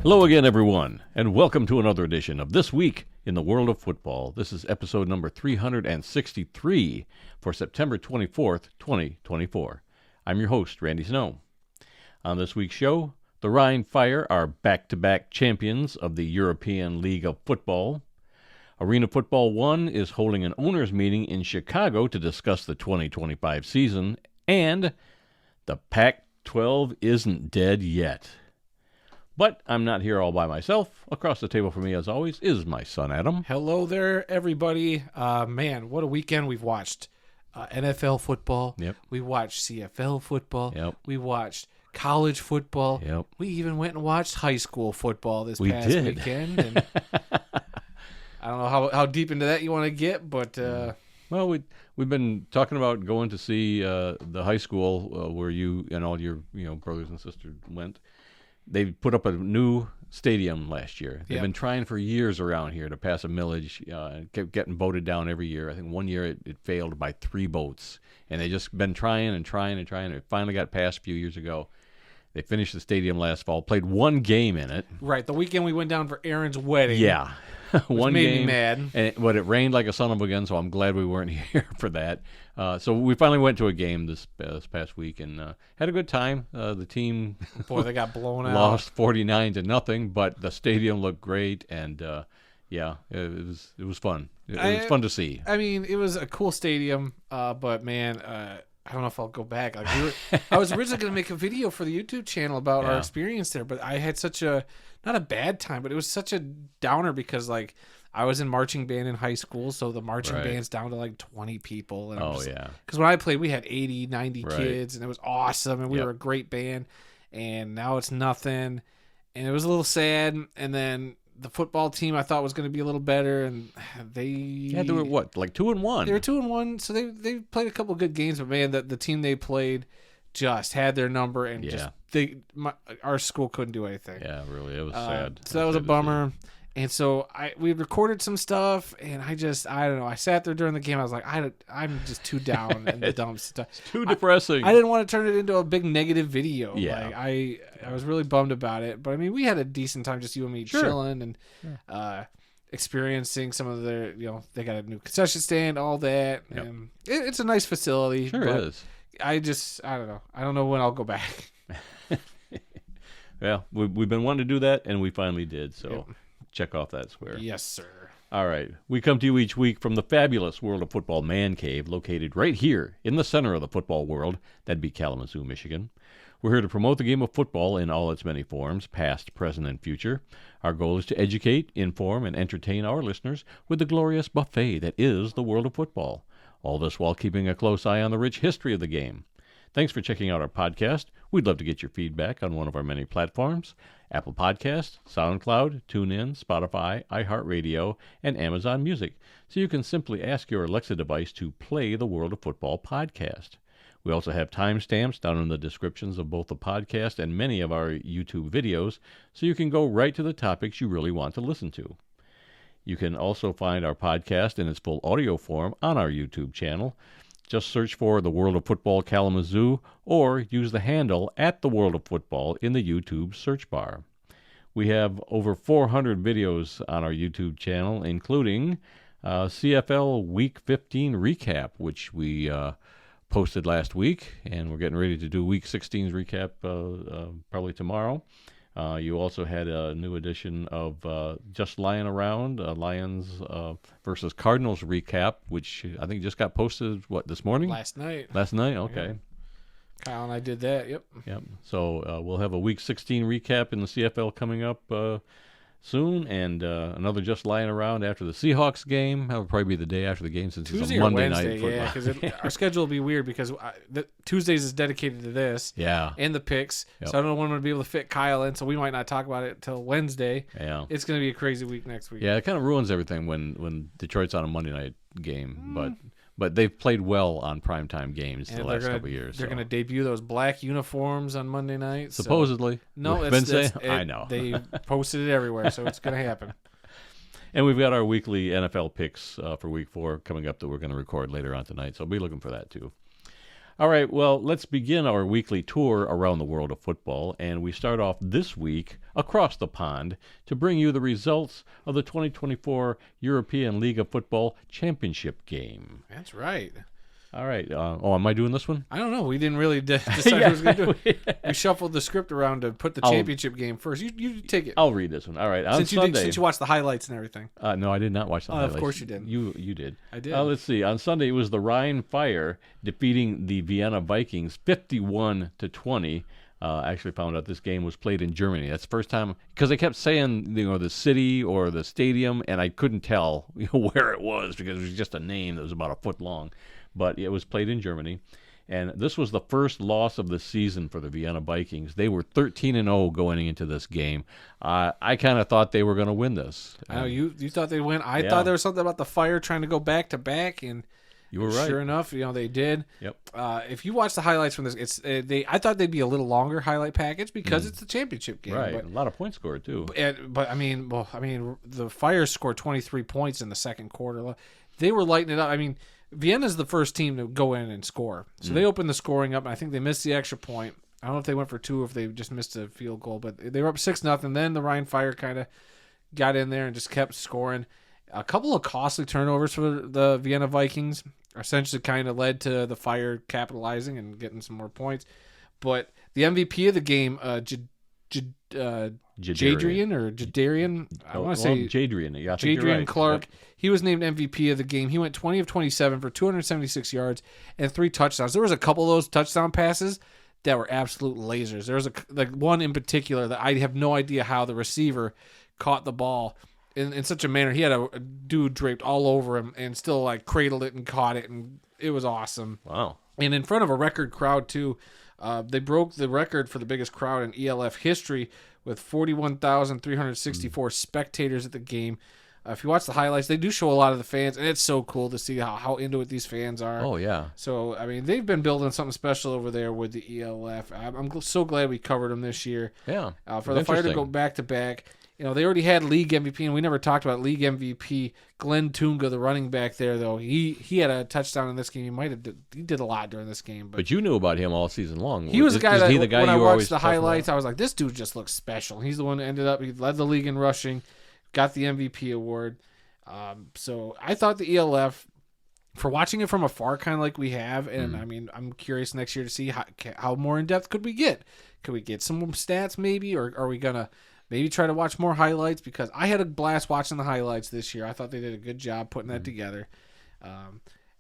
Hello again, everyone, and welcome to another edition of This Week in the World of Football. This is episode number 363 for September 24th, 2024. I'm your host, Randy Snow. On this week's show, the Rhein Fire are back-to-back champions of the European League of Football. Arena Football 1 is holding an owners' meeting in Chicago to discuss the 2025 season, and the Pac-12 isn't dead yet. But I'm not here all by myself. Across the table from me, as always, is my son, Adam. Hello there, everybody. Man, what a weekend we've watched. NFL football. Yep. We watched CFL football. Yep. We watched college football. Yep. We even went and watched high school football this We past did. weekend. And I don't know how deep into that you want to get, but... Well, we've been talking about going to see the high school where you and all your brothers and sisters went. They put up a new stadium last year. They've been trying for years around here to pass a millage, kept getting voted down every year. I think one year it failed by 3 votes, and they just been trying. It finally got passed a few years ago. They finished the stadium last fall, played one game in it. Right, the weekend we went down for Aaron's wedding. Yeah. One made game, me mad. but it rained like a son of a gun, so I'm glad we weren't here for that. So we finally went to a game this past week and had a good time. The team Boy, they got blown out. lost 49-0, but the stadium looked great, and it was fun. It was fun to see. I mean, it was a cool stadium, but man, I don't know if I'll go back. I was originally going to make a video for the YouTube channel about our experience there, but I had such not a bad time, but it was such a downer because I was in marching band in high school, so the marching band's down to 20 people. And because when I played, we had 80, 90 kids, and it was awesome, and we were a great band, and now it's nothing, and it was a little sad, and then the football team I thought was going to be a little better, and they were what, 2-1? They were 2-1, so they played a couple of good games, but man, the team they played just had their number, and our school couldn't do anything. Yeah, really, it was sad. So that was a bummer. And so we recorded some stuff, and I don't know. I sat there during the game. I was like, I'm just too down in the dumps. It's too depressing. I didn't want to turn it into a big negative video. Yeah. I was really bummed about it. But I mean, we had a decent time, just you and me chilling and experiencing some of their, they got a new concession stand, all that. Yep. And it's a nice facility. Sure is. I don't know. I don't know when I'll go back. Well, we've been wanting to do that, and we finally did. So check off that square. Yes, sir. All right. We come to you each week from the fabulous World of Football Man Cave, located right here in the center of the football world. That'd be Kalamazoo, Michigan. We're here to promote the game of football in all its many forms, past, present, and future. Our goal is to educate, inform, and entertain our listeners with the glorious buffet that is the world of football. All this while keeping a close eye on the rich history of the game. Thanks for checking out our podcast. We'd love to get your feedback on one of our many platforms: Apple Podcasts, SoundCloud, TuneIn, Spotify, iHeartRadio, and Amazon Music. So you can simply ask your Alexa device to play the World of Football podcast. We also have timestamps down in the descriptions of both the podcast and many of our YouTube videos, so you can go right to the topics you really want to listen to. You can also find our podcast in its full audio form on our YouTube channel. Just search for The World of Football Kalamazoo or use the handle @The World of Football in the YouTube search bar. We have over 400 videos on our YouTube channel, including CFL Week 15 recap, which we posted last week, and we're getting ready to do Week 16's recap probably tomorrow. You also had a new edition of Just Lying Around, Lions versus Cardinals recap, which I think just got posted, this morning? Last night. Last night? Okay. Yeah. Kyle and I did that, yep. So we'll have a Week 16 recap in the CFL coming up soon, and another Just Lying Around after the Seahawks game. That would probably be the day after the game, since Tuesday it's a Monday or Wednesday, night football. yeah, because our schedule will be weird because Tuesdays is dedicated to this and the picks. Yep. So I don't know when we're going to be able to fit Kyle in, so we might not talk about it until Wednesday. Yeah. It's going to be a crazy week next week. Yeah, it kind of ruins everything when Detroit's on a Monday night game, but they've played well on primetime games the last couple of years. They're going to debut those black uniforms on Monday night. Supposedly. So. No, I know. They posted it everywhere, so it's going to happen. And we've got our weekly NFL picks for Week 4 coming up that we're going to record later on tonight, so be looking for that too. All right, well, let's begin our weekly tour around the world of football, and we start off this week across the pond to bring you the results of the 2024 European League of Football Championship game. That's right. All right. Am I doing this one? I don't know. We didn't really decide who was going to do it. We shuffled the script around to put the championship game first. You take it. I'll read this one. All right. On Sunday, since you watched the highlights and everything. No, I did not watch the highlights. Of course you did. You did. I did. Let's see. On Sunday, it was the Rhein Fire defeating the Vienna Vikings 51-20. Actually found out this game was played in Germany. That's the first time, because they kept saying the city or the stadium, and I couldn't tell where it was because it was just a name that was about a foot long. But it was played in Germany, and this was the first loss of the season for the Vienna Vikings. They were 13-0 going into this game. I kind of thought they were going to win this. I know you thought they'd win. I thought there was something about the Fire trying to go back to back, and you were right. Sure enough, they did. Yep. If you watch the highlights from this, I thought they'd be a little longer highlight package because it's the championship game. Right. A lot of points scored too. But I mean, the Fire scored 23 points in the second quarter. They were lighting it up. I mean, Vienna's the first team to go in and score. So they opened the scoring up, and I think they missed the extra point. I don't know if they went for two or if they just missed a field goal, but they were up 6-0. Then the Rhein Fire kind of got in there and just kept scoring. A couple of costly turnovers for the Vienna Vikings essentially kind of led to the Fire capitalizing and getting some more points. But the MVP of the game, Jadarian, I want to say Jadarian. Yeah, Jadarian Clark. Yep. He was named MVP of the game. He went 20 of 27 for 276 yards and 3 touchdowns. There was a couple of those touchdown passes that were absolute lasers. There was one in particular that I have no idea how the receiver caught the ball in such a manner. He had a dude draped all over him and still cradled it and caught it, and it was awesome. Wow. And in front of a record crowd too. They broke the record for the biggest crowd in ELF history with 41,364 spectators at the game. If you watch the highlights, they do show a lot of the fans, and it's so cool to see how into it these fans are. Oh, yeah. So, I mean, they've been building something special over there with the ELF. I'm so glad we covered them this year. Yeah. For the Fire to go back-to-back. They already had league MVP, and we never talked about league MVP. Glenn Tunga, the running back there, though, he had a touchdown in this game. He did a lot during this game. But you knew about him all season long. He was the guy that when I watched the highlights, I was like, this dude just looks special. He's the one that ended up, he led the league in rushing, got the MVP award. So I thought the ELF, for watching it from afar, kind of like we have, and I mean, I'm curious next year to see how more in-depth could we get. Could we get some stats maybe, or are we going to maybe try to watch more highlights, because I had a blast watching the highlights this year. I thought they did a good job putting that together.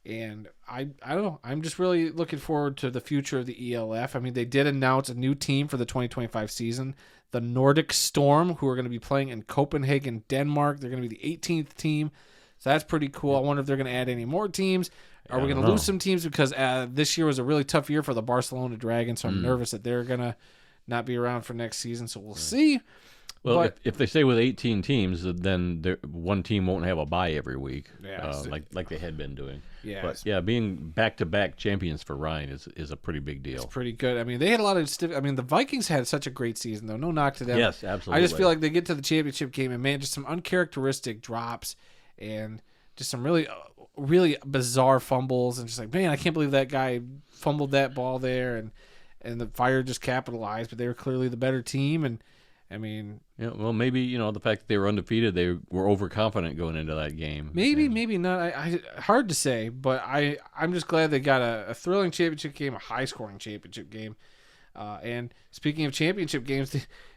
And I don't know. I'm just really looking forward to the future of the ELF. I mean, they did announce a new team for the 2025 season, the Nordic Storm, who are going to be playing in Copenhagen, Denmark. They're going to be the 18th team. So that's pretty cool. I wonder if they're going to add any more teams. Are we going to lose some teams? Because this year was a really tough year for the Barcelona Dragons, so I'm nervous that they're going to not be around for next season. So we'll see. Well, if they stay with 18 teams, then one team won't have a bye every week, like they had been doing. Yeah, but being back-to-back champions for Rhein is a pretty big deal. It's pretty good. I mean, they had a lot of the Vikings had such a great season, though. No knock to them. Yes, absolutely. I just feel like they get to the championship game and, man, just some uncharacteristic drops and just some really, really bizarre fumbles, and just man, I can't believe that guy fumbled that ball there, and the Fire just capitalized, but they were clearly the better team, and I mean, well, maybe the fact that they were undefeated, they were overconfident going into that game. Maybe not. I hard to say, but I'm just glad they got a thrilling championship game, a high-scoring championship game. And speaking of championship games,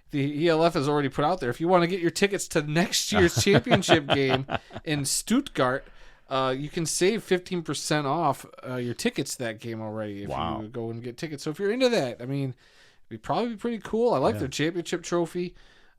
the ELF has already put out there, if you want to get your tickets to next year's championship game in Stuttgart, you can save 15% off your tickets to that game already if you go and get tickets. So if you're into that, I mean, it'd probably be pretty cool. I like their championship trophy.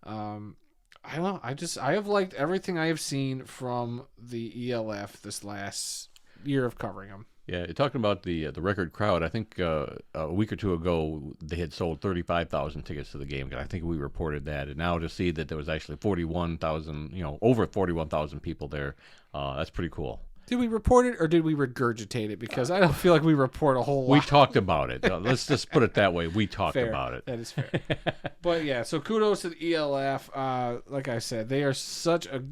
I don't know. I have liked everything I have seen from the ELF this last year of covering them. Yeah, talking about the record crowd, I think a week or two ago they had sold 35,000 tickets to the game. I think we reported that, and now to see that there was actually 41,000, over 41,000 people there, that's pretty cool. Did we report it or did we regurgitate it? Because I don't feel like we report a whole lot. We talked about it. Let's just put it that way. We talked about it. That is fair. But yeah, so kudos to the ELF. Like I said, they are such a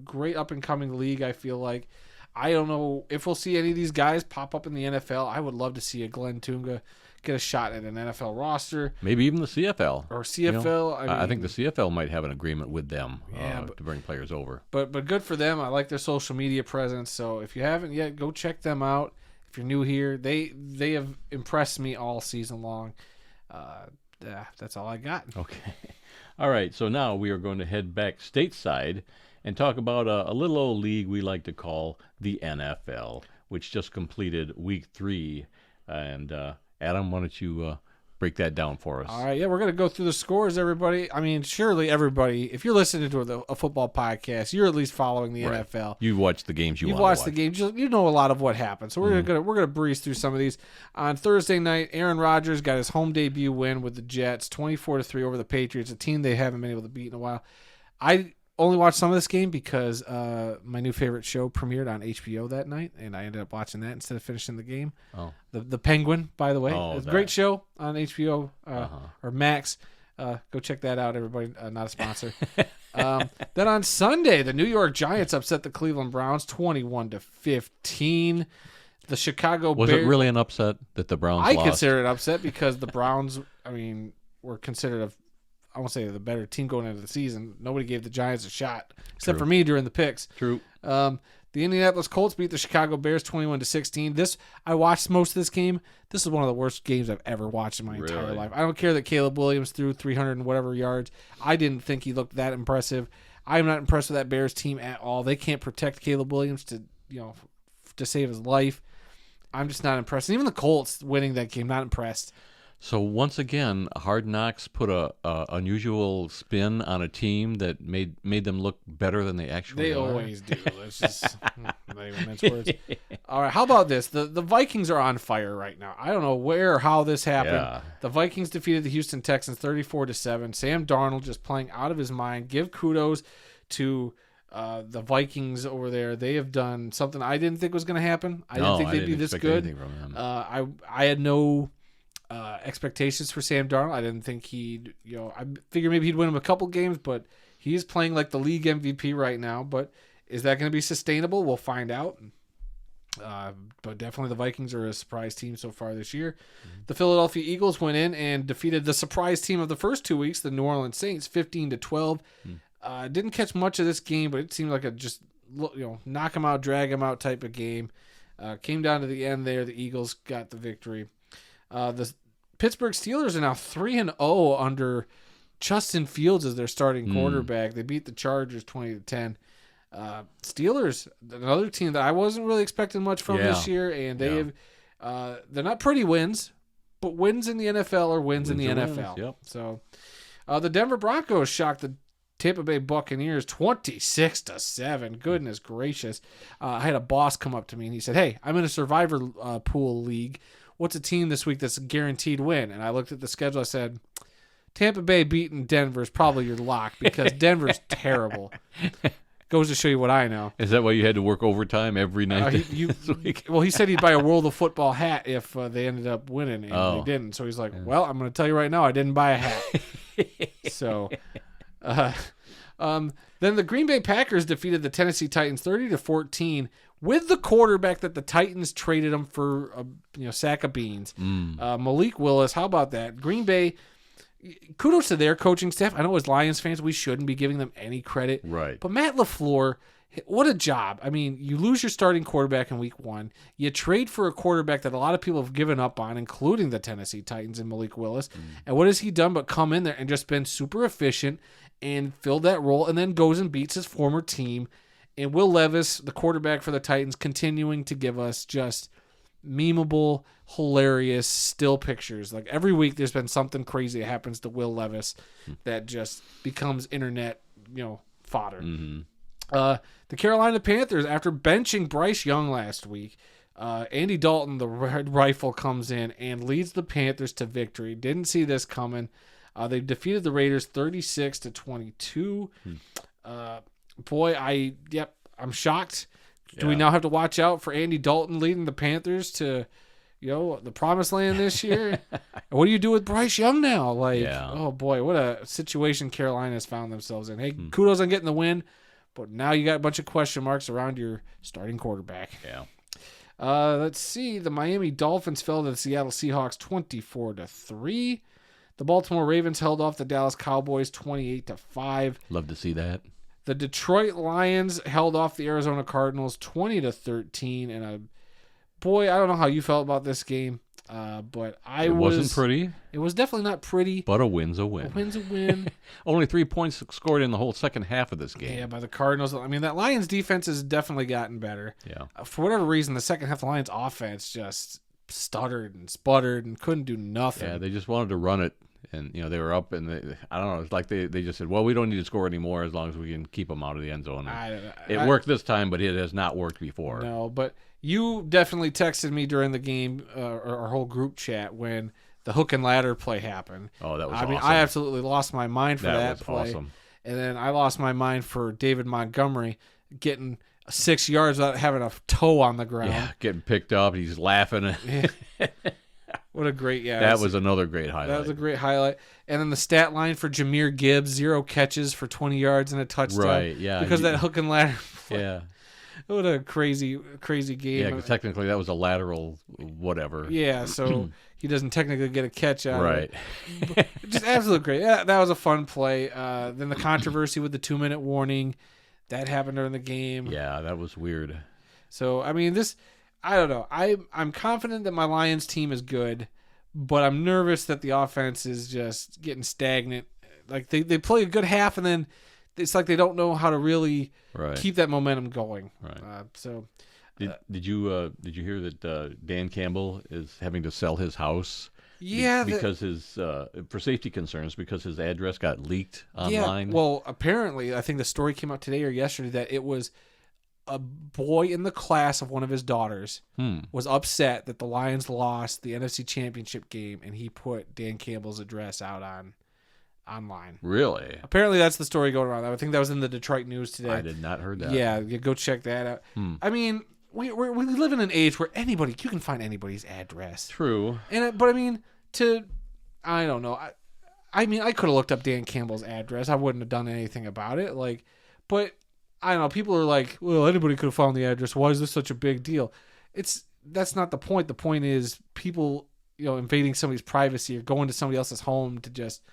great up and coming league. I feel like I don't know if we'll see any of these guys pop up in the NFL. I would love to see a Glenn Tunga get a shot at an NFL roster. Maybe even the CFL. Or CFL. I think the CFL might have an agreement with them to bring players over. But good for them. I like their social media presence. So if you haven't yet, go check them out. If you're new here, they have impressed me all season long. That's all I got. Okay. All right. So now we are going to head back stateside and talk about a little old league we like to call the NFL, which just completed week 3. And Adam, why don't you break that down for us? All right, yeah, we're going to go through the scores, everybody. I mean, surely everybody, if you're listening to a football podcast, you're at least following the NFL. You watch the games you want to watch. You've watched the games. You know a lot of what happened. So we're gonna breeze through some of these. On Thursday night, Aaron Rodgers got his home debut win with the Jets, 24-3 over the Patriots, a team they haven't been able to beat in a while. I only watched some of this game because my new favorite show premiered on HBO that night, and I ended up watching that instead of finishing the game. Oh, the Penguin, by the way, it's a great show on HBO or Max. Go check that out, everybody. Not a sponsor. Then on Sunday, the New York Giants upset the Cleveland Browns 21-15. The Chicago Bears. Was it really an upset that the Browns lost? I consider it an upset because the Browns, were considered I won't say the better team going into the season. Nobody gave the Giants a shot, except for me during the picks. True. The Indianapolis Colts beat the Chicago Bears 21-16. I watched most of this game. This is one of the worst games I've ever watched in my entire life. I don't care that Caleb Williams threw 300 and whatever yards. I didn't think he looked that impressive. I'm not impressed with that Bears team at all. They can't protect Caleb Williams to save his life. I'm just not impressed. And even the Colts winning that game, not impressed. So once again, Hard Knocks put a unusual spin on a team that made them look better than they actually are. They always do. It's just not even mince words. All right, how about this? The Vikings are on fire right now. I don't know where or how this happened. Yeah. The Vikings defeated the Houston Texans 34-7. Sam Darnold just playing out of his mind. Give kudos to the Vikings over there. They have done something I didn't think was going to happen. I didn't think they'd be this good. I had no expectations for Sam Darnold. I didn't think I figured maybe he'd win him a couple games, but he's playing like the league MVP right now. But is that going to be sustainable? We'll find out. But definitely the Vikings are a surprise team so far this year. Mm-hmm. The Philadelphia Eagles went in and defeated the surprise team of the first 2 weeks, the New Orleans Saints, 15-12. Didn't catch much of this game, but it seemed like a just knock them out, drag them out type of game. Came down to the end there. The Eagles got the victory. The Pittsburgh Steelers are now 3-0 under Justin Fields as their starting quarterback. They beat the Chargers 20-10. Steelers, another team that I wasn't really expecting much from this year, and they have they're not pretty wins, but wins in the NFL are wins in the NFL. Yep. So the Denver Broncos shocked the Tampa Bay Buccaneers 26-7. Goodness gracious. I had a boss come up to me and he said, "Hey, I'm in a survivor pool league. What's a team this week that's a guaranteed win?" And I looked at the schedule. I said, Tampa Bay beating Denver is probably your lock because Denver's terrible. Goes to show you what I know. Is that why you had to work overtime every night this week? Well, he said he'd buy a World of Football hat if they ended up winning, and they didn't. So he's like, well, I'm going to tell you right now, I didn't buy a hat. So... then the Green Bay Packers defeated the Tennessee Titans 30-14 with the quarterback that the Titans traded him for a sack of beans. Malik Willis, how about that? Green Bay, kudos to their coaching staff. I know as Lions fans we shouldn't be giving them any credit. Right. But Matt LaFleur, what a job. I mean, you lose your starting quarterback in week 1. You trade for a quarterback that a lot of people have given up on, including the Tennessee Titans and Malik Willis. And what has he done but come in there and just been super efficient and filled that role, and then goes and beats his former team. And Will Levis, the quarterback for the Titans, continuing to give us just memeable, hilarious still pictures. Like every week there's been something crazy that happens to Will Levis that just becomes internet, fodder. Mm-hmm. The Carolina Panthers, after benching Bryce Young last week, Andy Dalton, the Red Rifle, comes in and leads the Panthers to victory. Didn't see this coming. They defeated the Raiders 36-22. I'm shocked. Do we now have to watch out for Andy Dalton leading the Panthers to, the promised land this year? What do you do with Bryce Young now? Oh boy, what a situation Carolina has found themselves in. Hey, kudos on getting the win, but now you got a bunch of question marks around your starting quarterback. Yeah. Let's see. The Miami Dolphins fell to the Seattle Seahawks 24-3. The Baltimore Ravens held off the Dallas Cowboys 28-5. Love to see that. The Detroit Lions held off the Arizona Cardinals 20-13. And boy, I don't know how you felt about this game, but it wasn't pretty. It was definitely not pretty. But a win's a win. A win's a win. Only 3 points scored in the whole second half of this game. Yeah, by the Cardinals. I mean, that Lions defense has definitely gotten better. Yeah. For whatever reason, the second half, the Lions offense just stuttered and sputtered and couldn't do nothing. Yeah, they just wanted to run it. And, they were up, and I don't know, it's like they just said, well, we don't need to score anymore as long as we can keep them out of the end zone. It worked this time, but it has not worked before. No, but you definitely texted me during the game, our whole group chat, when the hook and ladder play happened. Oh, that was awesome. I mean, I absolutely lost my mind for that play. Awesome. And then I lost my mind for David Montgomery getting 6 yards without having a toe on the ground. Yeah, getting picked up. He's laughing. What a great, That was another great highlight. That was a great highlight. And then the stat line for Jahmyr Gibbs, 0 catches for 20 yards and a touchdown. Right, yeah. Because of that hook and ladder play. Yeah. What a crazy game. Yeah, because technically that was a lateral whatever. Yeah, so he doesn't technically get a catch out right. of it. Just absolutely great. Yeah, that was a fun play. Then the controversy with the 2-minute warning, that happened during the game. Yeah, that was weird. So, I mean, I don't know. I'm confident that my Lions team is good, but I'm nervous that the offense is just getting stagnant. Like they play a good half, and then it's like they don't know how to really keep that momentum going. Right. Did you hear that Dan Campbell is having to sell his house? Yeah, because for safety concerns, because his address got leaked online. Yeah, well, apparently, I think the story came out today or yesterday that it was a boy in the class of one of his daughters was upset that the Lions lost the NFC Championship game, and he put Dan Campbell's address out online. Really? Apparently, that's the story going around. I think that was in the Detroit News today. I did not heard that. Yeah, go check that out. I mean, we live in an age where you can find anybody's address. True. But I mean, I don't know. I mean, I could have looked up Dan Campbell's address. I wouldn't have done anything about it. But I don't know. People are like, well, anybody could have found the address. Why is this such a big deal? That's not the point. The point is people, invading somebody's privacy or going to somebody else's home to just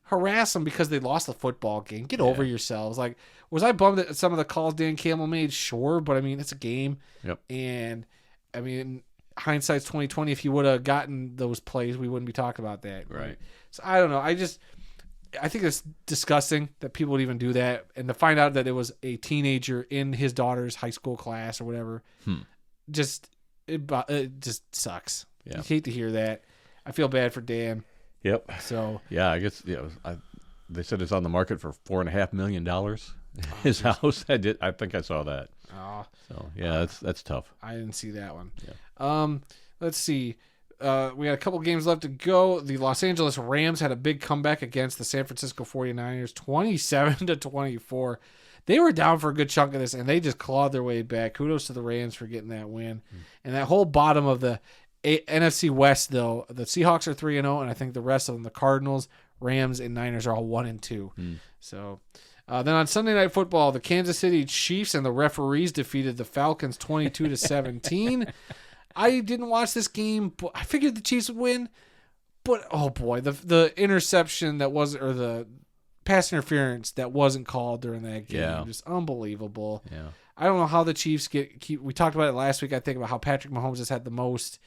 harass them because they lost the football game. Get over yourselves. Like, was I bummed at some of the calls Dan Campbell made? Sure, but I mean, it's a game. Yep. And I mean, hindsight's 2020. If he would have gotten those plays, we wouldn't be talking about that. Right. So I don't know. I think it's disgusting that people would even do that, and to find out that it was a teenager in his daughter's high school class or whatever, it just sucks. Yeah. You hate to hear that. I feel bad for Dan. Yep. So yeah, I guess they said it's on the market for $4.5 million. His house. I think I saw that. Oh. So yeah, that's tough. I didn't see that one. Yeah. Let's see. We had a couple games left to go. The Los Angeles Rams had a big comeback against the San Francisco 49ers, 27-24. They were down for a good chunk of this, and they just clawed their way back. Kudos to the Rams for getting that win. And that whole bottom of the NFC West, though, the Seahawks are 3-0, and I think the rest of them, the Cardinals, Rams, and Niners, are all 1-2. So then on Sunday Night Football, the Kansas City Chiefs and the referees defeated the Falcons 22-17. I didn't watch this game, but I figured the Chiefs would win. But oh boy, the interception that wasn't, or the pass interference that wasn't called during that game, just unbelievable. Yeah, I don't know how the Chiefs keep. We talked about it last week. I think about how Patrick Mahomes has had the most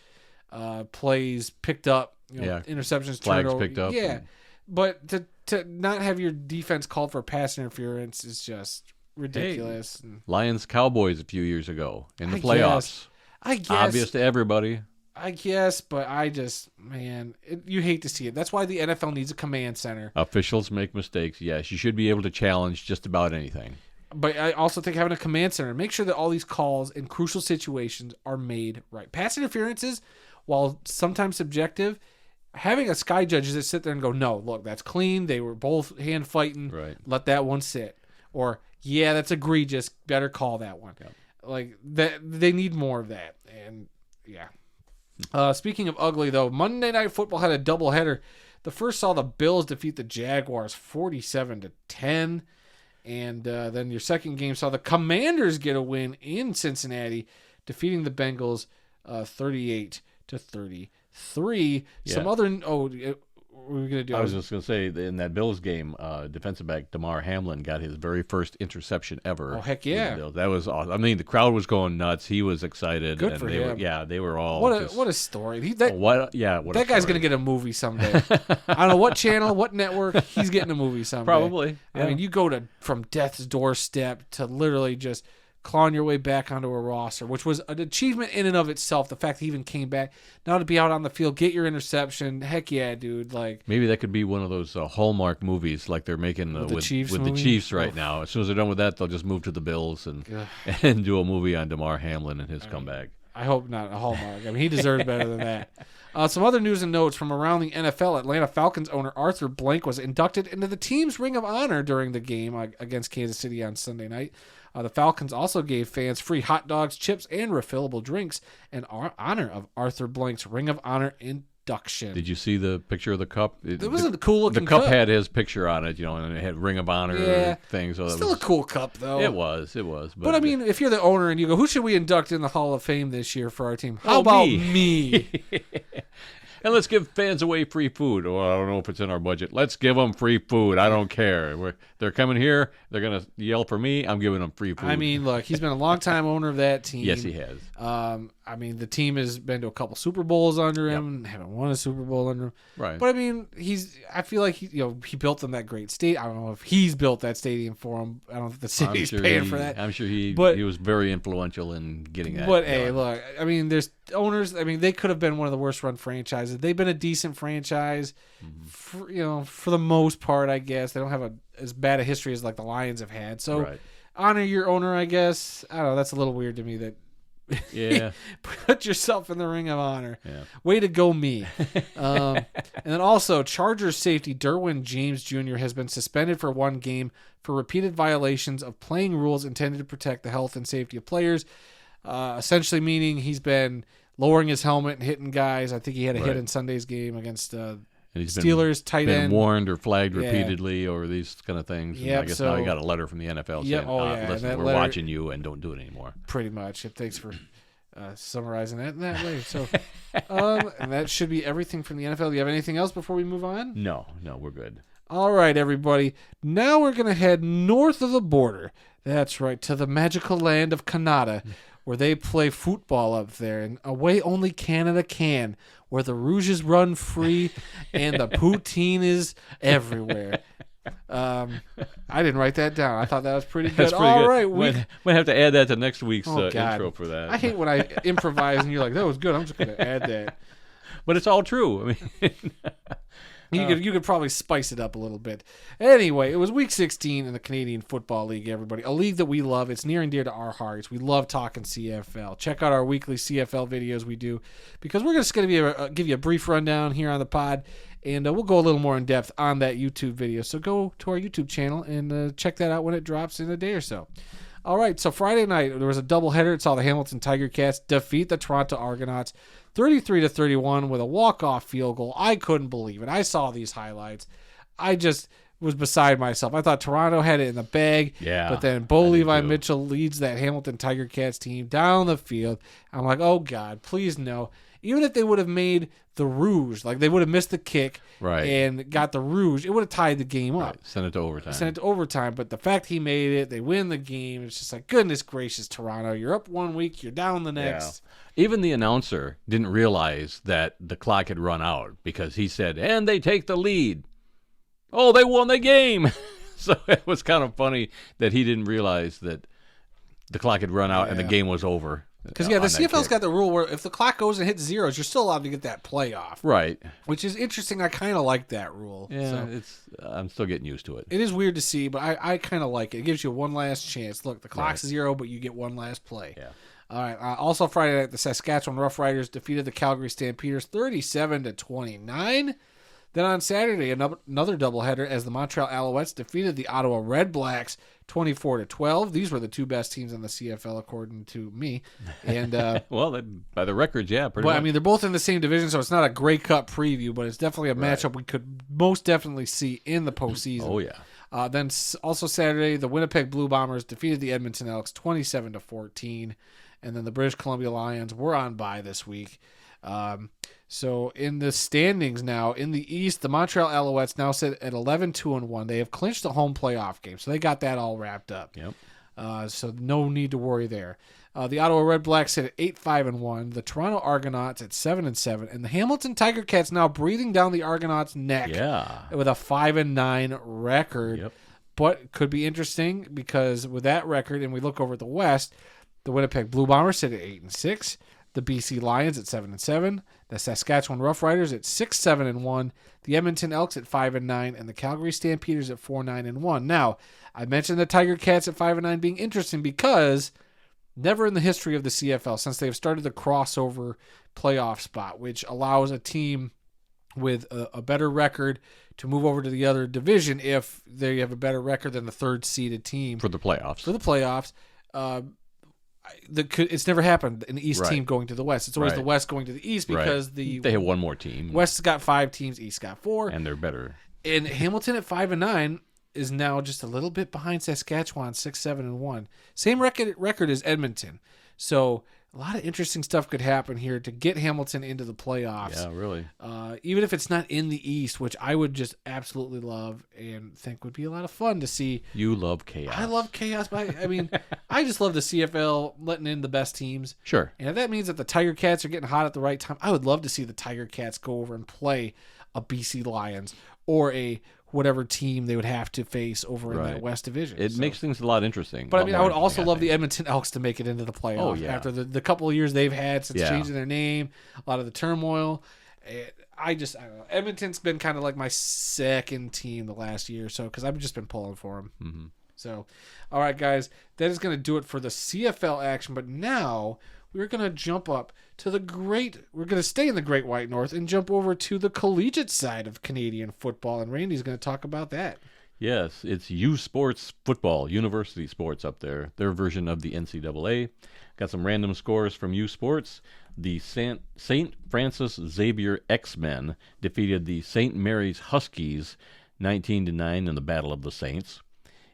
plays picked up, interceptions, flags picked up. Yeah, but to not have your defense called for pass interference is just ridiculous. Hey, Lions Cowboys a few years ago in the playoffs. I guess. Obvious to everybody. I guess, but you hate to see it. That's why the NFL needs a command center. Officials make mistakes. Yes, you should be able to challenge just about anything. But I also think having a command center, make sure that all these calls in crucial situations are made right. Pass interferences, while sometimes subjective, having a sky judge that sit there and go, no, look, that's clean. They were both hand fighting. Right. Let that one sit. Or, yeah, that's egregious. Better call that one. Yep. Like that, they need more of that. And yeah. Speaking of ugly, though, Monday Night Football had a doubleheader. The first saw the Bills defeat the Jaguars 47-10. And then your second game saw the Commanders get a win in Cincinnati, defeating the Bengals 38-33. Yeah. Some other what were we gonna do? I was just going to say, in that Bills game, defensive back Damar Hamlin got his very first interception ever. Oh, heck yeah. That was awesome. I mean, the crowd was going nuts. He was excited. Good for him. They were all what a story. That guy's going to get a movie someday. I don't know what channel, what network, he's getting a movie someday. Probably. Yeah. I mean, you go from death's doorstep to literally just clawing your way back onto a roster, which was an achievement in and of itself. The fact that he even came back, now to be out on the field, get your interception. Heck yeah, dude! Like, maybe that could be one of those Hallmark movies like they're making with the Chiefs right now. As soon as they're done with that, they'll just move to the Bills and do a movie on Damar Hamlin and his comeback. I hope not a Hallmark. I mean, he deserves better than that. Some other news and notes from around the NFL. Atlanta Falcons owner Arthur Blank was inducted into the team's Ring of Honor during the game against Kansas City on Sunday night. The Falcons also gave fans free hot dogs, chips, and refillable drinks in honor of Arthur Blank's Ring of Honor induction. Did you see the picture of the cup? It was a cool looking cup. The cup had his picture on it, and it had Ring of Honor thing. So still a cool cup, though. It was. But I mean, if you're the owner and you go, who should we induct in the Hall of Fame this year for our team? How about me? And let's give fans away free food. Oh, I don't know if it's in our budget. Let's give them free food. I don't care. They're coming here. They're going to yell for me. I'm giving them free food. I mean, look, he's been a long-time owner of that team. Yes, he has. I mean, the team has been to a couple Super Bowls under him. Haven't won a Super Bowl under him. Right. But I mean, I feel like he built them that great state. I don't know if he's built that stadium for him. I don't know if the city's paying for that. I'm sure he was very influential in getting that. But hey, look, I mean, there's owners. I mean, they could have been one of the worst run franchises. They've been a decent franchise, for the most part. I guess they don't have as bad a history as like the Lions have had. So honor your owner, I guess. I don't know. That's a little weird to me that. Yeah. Put yourself in the Ring of Honor. Yeah. Way to go, me. And then also, Chargers safety Derwin James Jr. has been suspended for one game for repeated violations of playing rules intended to protect the health and safety of players. Essentially meaning he's been lowering his helmet and hitting guys. I think he had a hit in Sunday's game against Steelers tight end. Been warned or flagged repeatedly over these kind of things. Yep, I guess now he got a letter from the NFL saying, listen, we're watching you and don't do it anymore. Pretty much. Thanks for summarizing that in that way. So, and that should be everything from the NFL. Do you have anything else before we move on? No, we're good. All right, everybody. Now we're going to head north of the border. That's right, to the magical land of Canada, where they play football up there, and a way only Canada can, where the Rouges run free and the poutine is everywhere. I didn't write that down. I thought that was pretty good. All right, we might have to add that to next week's intro for that. I hate when I improvise and you're like, that was good. I'm just going to add that. But it's all true. I mean... You could probably spice it up a little bit. Anyway, it was Week 16 in the Canadian Football League, everybody. A league that we love. It's near and dear to our hearts. We love talking CFL. Check out our weekly CFL videos we do, because we're just going to give you a brief rundown here on the pod, and we'll go a little more in depth on that YouTube video. So go to our YouTube channel and check that out when it drops in a day or so. All right, so Friday night, there was a doubleheader. It saw the Hamilton Tiger Cats defeat the Toronto Argonauts 33-31 with a walk-off field goal. I couldn't believe it. I saw these highlights. I just was beside myself. I thought Toronto had it in the bag. Yeah, but then Bo Levi Mitchell leads that Hamilton Tiger Cats team down the field. I'm like, oh, God, please no. Even if they would have made the Rouge, like they would have missed the kick and got the Rouge, it would have tied the game up. Right. Sent it to overtime. But the fact he made it, they win the game. It's just like, goodness gracious, Toronto. You're up 1 week, you're down the next. Yeah. Even the announcer didn't realize that the clock had run out, because he said, and they take the lead. Oh, they won the game. So it was kind of funny that he didn't realize that the clock had run out and the game was over. Because, the CFL's got the rule where if the clock goes and hits zeros, you're still allowed to get that playoff. Right. Which is interesting. I kind of like that rule. Yeah, I'm still getting used to it. It is weird to see, but I kind of like it. It gives you one last chance. Look, the clock's zero, but you get one last play. Yeah. All right. Also Friday night, the Saskatchewan Roughriders defeated the Calgary Stampeders 37-29. Then on Saturday, another doubleheader as the Montreal Alouettes defeated the Ottawa Red Blacks 24-12. These were the two best teams in the CFL, according to me. And well, by the records, yeah, pretty much. I mean, they're both in the same division, so it's not a Grey Cup preview, but it's definitely a matchup we could most definitely see in the postseason. Oh, yeah. Then also Saturday, the Winnipeg Blue Bombers defeated the Edmonton Elks 27-14, and then the British Columbia Lions were on bye this week. So in the standings now, in the East, the Montreal Alouettes now sit at 11-2-1. They have clinched the home playoff game, so they got that all wrapped up. Yep. So no need to worry there. The Ottawa Red Blacks sit at 8-5-1. The Toronto Argonauts at 7-7, and the Hamilton Tiger Cats now breathing down the Argonauts' neck with a 5-9 record. Yep. But it could be interesting because with that record, and we look over at the West, the Winnipeg Blue Bombers sit at 8-6. The BC Lions at 7-7. The Saskatchewan Roughriders at 6-7-1. The Edmonton Elks at 5-9, and the Calgary Stampeders at 4-9-1. Now, I mentioned the Tiger Cats at 5-9 being interesting because never in the history of the CFL, since they've started the crossover playoff spot, which allows a team with a better record to move over to the other division if they have a better record than the third seeded team For the playoffs. It's never happened an East team going to the West. It's always the West going to the East because they have one more team. West's got 5 teams, East got 4, and they're better. And Hamilton at 5-9 is now just a little bit behind Saskatchewan, 6-7-1. Same record as Edmonton. So a lot of interesting stuff could happen here to get Hamilton into the playoffs. Yeah, really. Even if it's not in the East, which I would just absolutely love and think would be a lot of fun to see. You love chaos. I love chaos, but I mean, I just love the CFL letting in the best teams. Sure. And if that means that the Tiger Cats are getting hot at the right time, I would love to see the Tiger Cats go over and play a BC Lions or a whatever team they would have to face over in that West Division. It makes things a lot interesting. But I mean, I would also love the Edmonton Elks to make it into the playoffs. Oh, yeah. After the couple of years they've had since changing their name, a lot of the turmoil. I don't know. Edmonton's been kind of like my second team the last year or so because I've just been pulling for them. Mm-hmm. So, all right, guys, that is going to do it for the CFL action. But now we're going to jump up to we're going to stay in the Great White North and jump over to the collegiate side of Canadian football. And Randy's going to talk about that. Yes, it's USPORTS football, university sports up there. Their version of the NCAA. Got some random scores from USPORTS. The St. Francis Xavier X-Men defeated the St. Mary's Huskies 19-9 in the Battle of the Saints.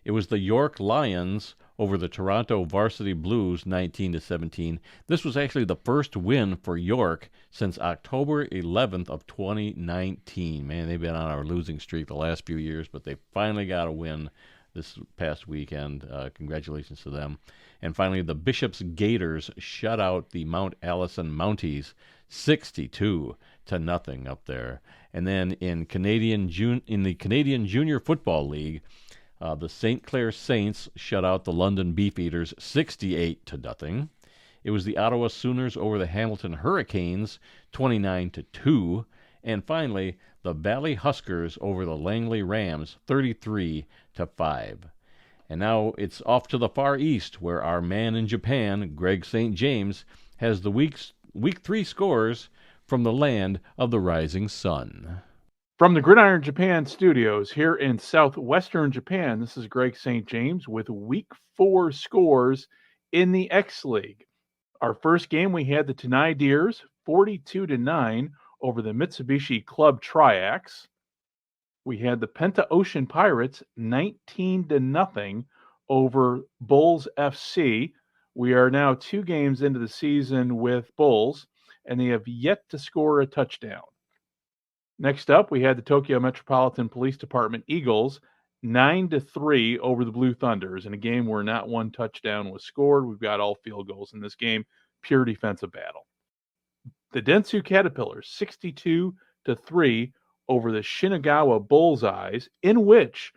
It was the York Lions over the Toronto Varsity Blues 19-17. This was actually the first win for York since October 11th of 2019. Man, they've been on a losing streak the last few years, but they finally got a win this past weekend. Congratulations to them. And finally, the Bishop's Gators shut out the Mount Allison Mounties 62-0 up there. And then in the Canadian Junior Football League, the St. Clair Saints shut out the London Beefeaters 68-0. It was the Ottawa Sooners over the Hamilton Hurricanes 29-2. And finally, the Valley Huskers over the Langley Rams 33-5. And now it's off to the Far East, where our man in Japan, Greg St. James, has the week 3 scores from the land of the rising sun. From the Gridiron Japan studios here in southwestern Japan, this is Greg St. James with week 4 scores in the X League. Our first game, we had the Tenai Deers 42-9 over the Mitsubishi Club Triax. We had the Penta Ocean Pirates 19-0 over Bulls FC. We are now 2 games into the season with Bulls, and they have yet to score a touchdown. Next up, we had the Tokyo Metropolitan Police Department Eagles 9-3 over the Blue Thunders in a game where not one touchdown was scored. We've got all field goals in this game, pure defensive battle. The Dentsu Caterpillars 62-3 over the Shinagawa Bullseyes, in which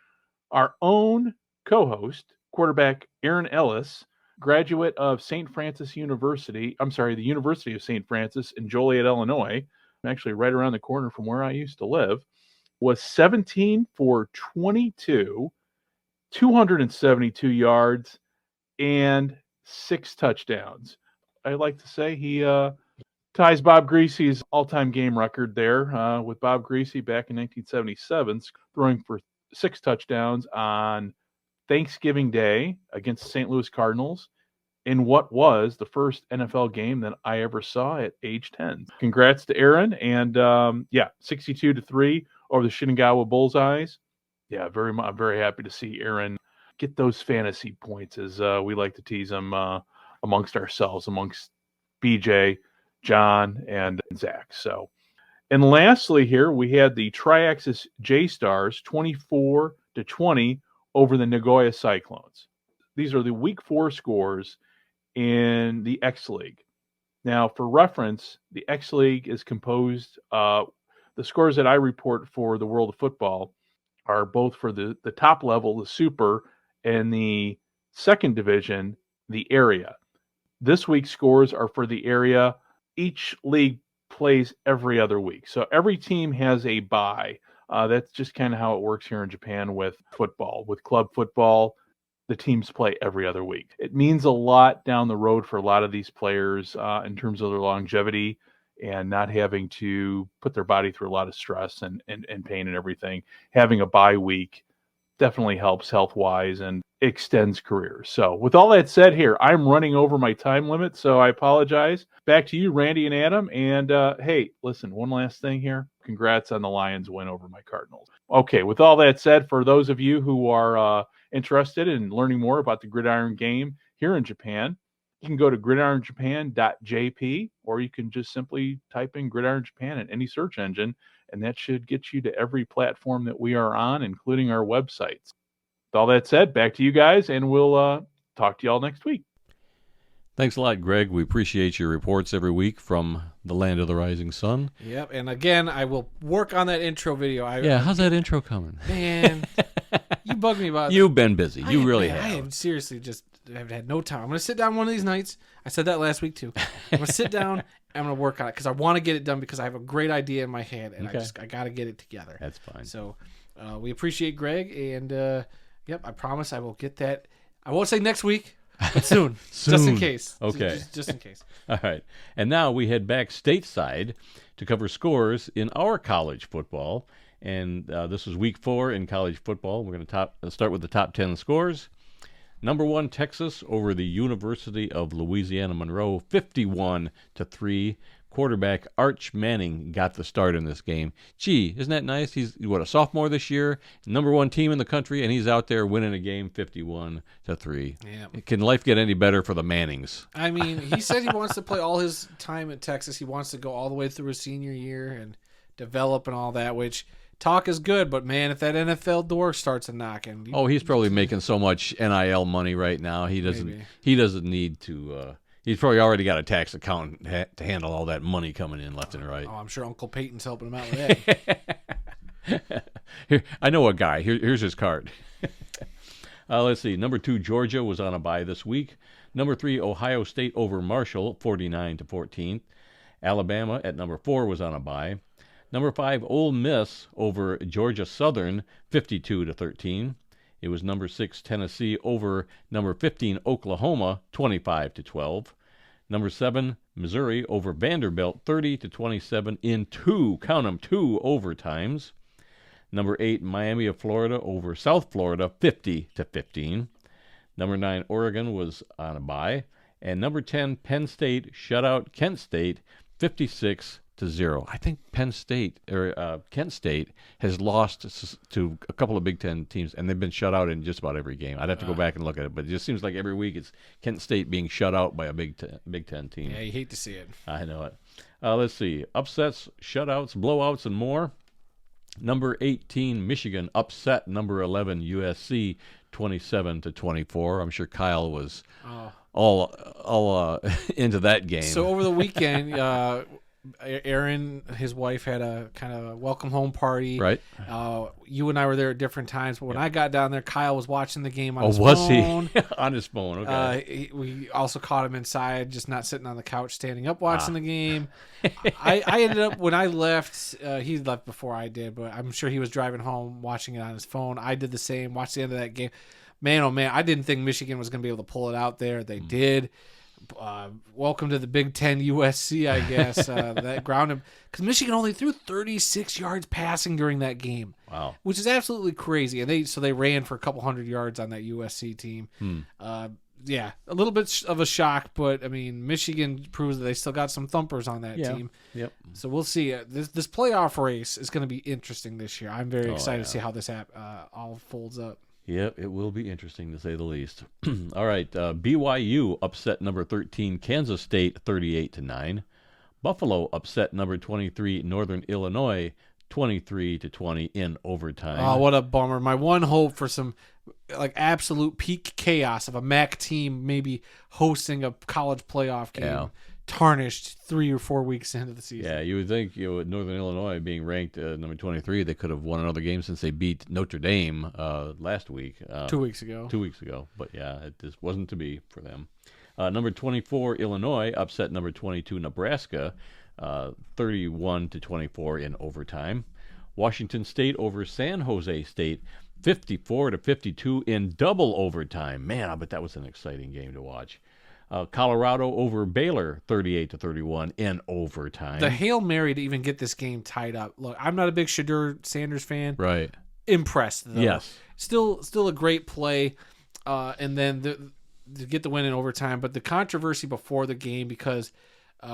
our own co-host, quarterback Aaron Ellis, graduate of St. Francis University, the University of St. Francis in Joliet, Illinois, actually right around the corner from where I used to live, was 17 for 22, 272 yards, and 6 touchdowns. I like to say he ties Bob Greasy's all-time game record there with Bob Greasy back in 1977, throwing for 6 touchdowns on Thanksgiving Day against the St. Louis Cardinals in what was the first NFL game that I ever saw at age 10. Congrats to Aaron, and 62-3 over the Shinagawa Bullseyes. Yeah, I'm very happy to see Aaron get those fantasy points, as we like to tease them amongst ourselves, amongst BJ, John, and Zach. So, and lastly, here we had the Triaxis J Stars 24-20 over the Nagoya Cyclones. These are the Week 4 scores in the X League. Now, for reference, the X League is composed. The scores that I report for the World of Football are both for the top level, the Super, and the second division, the area. This week's scores are for the area. Each league plays every other week. So every team has a bye. That's just kind of how it works here in Japan with football. With club football, the teams play every other week. It means a lot down the road for a lot of these players in terms of their longevity and not having to put their body through a lot of stress and pain and everything. Having a bye week definitely helps health-wise and extends careers. So with all that said here, I'm running over my time limit, so I apologize. Back to you, Randy and Adam. And hey, listen, one last thing here. Congrats on the Lions win over my Cardinals. Okay, with all that said, for those of you who are interested in learning more about the gridiron game here in Japan, you can go to gridironjapan.jp, or you can just simply type in Gridiron Japan in any search engine, and that should get you to every platform that we are on, including our websites. With all that said, back to you guys, and we'll talk to you all next week. Thanks a lot, Greg. We appreciate your reports every week from the land of the rising sun. Yep, and again, I will work on that intro video. How's that intro coming? Man, you bug me about You've been busy. You really have. I have seriously just have had no time. I'm going to sit down one of these nights. I said that last week, too. I'm going to sit down, and I'm going to work on it, because I want to get it done, because I have a great idea in my head, and I got to get it together. That's fine. So we appreciate Greg, and yep, I promise I will get that. I won't say next week, but soon. Just in case. Okay. Just in case. All right. And now we head back stateside to cover scores in our college football. And this is week 4 in college football. We're going to start with the top 10 scores. Number 1, Texas over the University of Louisiana Monroe, 51-3. Quarterback Arch Manning got the start in this game. Gee, isn't that nice? He's a sophomore this year, number 1 team in the country, and he's out there winning a game 51-3. Yeah. Can life get any better for the Mannings? I mean, he said he wants to play all his time at Texas. He wants to go all the way through his senior year and develop and all that, which talk is good, but man, if that NFL door starts a knocking. He's probably making so much NIL money right now. He doesn't need to he's probably already got a tax accountant to handle all that money coming in left and right. Oh, I'm sure Uncle Peyton's helping him out with that. Here, I know a guy. Here's his card. Let's see. Number 2, Georgia was on a bye this week. Number 3, Ohio State over Marshall, 49-14. Alabama at number 4 was on a bye. Number 5, Ole Miss over Georgia Southern, 52-13. It was number 6, Tennessee over number 15, Oklahoma, 25-12. Number 7, Missouri over Vanderbilt, 30-27 in 2 overtimes. Number 8, Miami of Florida over South Florida, 50-15. Number 9, Oregon was on a bye. And number 10, Penn State shut out Kent State, 56-0. I think Kent State has lost to a couple of Big Ten teams, and they've been shut out in just about every game. I'd have to go back and look at it, but it just seems like every week it's Kent State being shut out by a Big Ten team. Yeah, you hate to see it. I know it. Let's see. Upsets, shutouts, blowouts, and more. Number 18, Michigan upset number 11, USC, 27-24. I'm sure Kyle was all into that game. So over the weekend, Aaron, his wife, had a kind of welcome home party. Right. You and I were there at different times, but when I got down there, Kyle was watching the game on his was phone. He? On his phone, okay. We also caught him inside, just not sitting on the couch, standing up watching the game. I ended up, when I left, he left before I did, but I'm sure he was driving home watching it on his phone. I did the same, watched the end of that game. Man, oh man, I didn't think Michigan was going to be able to pull it out there. They did. Welcome to the Big Ten USC, I guess. That ground, because Michigan only threw 36 yards passing during that game. Wow, which is absolutely crazy. And they ran for a couple hundred yards on that USC team. yeah, a little bit of a shock, but I mean, Michigan proves that they still got some thumpers on that team. Yep. So we'll see. This playoff race is going to be interesting this year. I'm very excited to see how this all folds up. Yep, it will be interesting to say the least. All right, BYU upset number 13 Kansas State 38-9. Buffalo upset number 23 Northern Illinois 23-20 in overtime. Oh, what a bummer! My one hope for some like absolute peak chaos of a MAC team maybe hosting a college playoff game tarnished 3 or 4 weeks into the season. Yeah, you would think with Northern Illinois being ranked number 23, they could have won another game since they beat Notre Dame last week. 2 weeks ago. 2 weeks ago. But yeah, it just wasn't to be for them. Number 24 Illinois upset number 22 Nebraska 31-24 in overtime. Washington State over San Jose State 54-52 in double overtime. Man, I bet that was an exciting game to watch. Colorado over Baylor 38-31 in overtime. The Hail Mary to even get this game tied up. Look, I'm not a big Shedeur Sanders fan. Right. Impressed though. Yes. Still a great play. And then to get the win in overtime. But the controversy before the game because